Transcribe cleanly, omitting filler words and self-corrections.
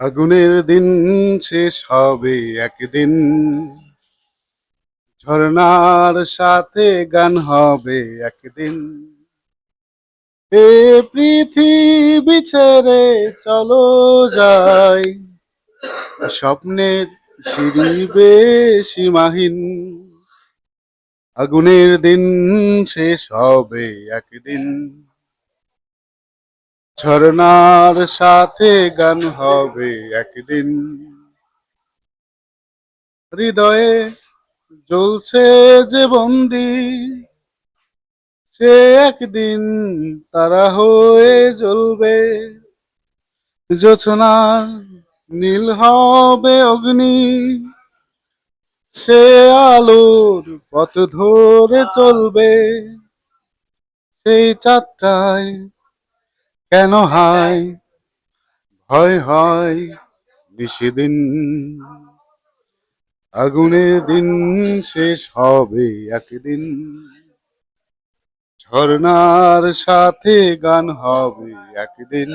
আগুনের দিন শেষ হবে একদিন, ঝরনার সাথে গান হবে একদিন। এ পৃথিবী ছেড়ে চলো যাই, স্বপ্নের সিঁড়ি বেয়ে সীমাহীন। আগুনের দিন শেষ হবে একদিন, ঝরনার সাথে গান হবে একদিন। হৃদয়ে জ্বলছে যে বন্দি, সে একদিন তারা হয়ে জ্বলবে। জোছনার নীল হবে অগ্নি, সে আলোর পথ ধরে চলবে। সেই চাঁদটায় কেন হায় ভয় হয় নিশিদিন। আগুনের দিন শেষ হবে একদিন, ঝরনার সাথে গান হবে একদিন।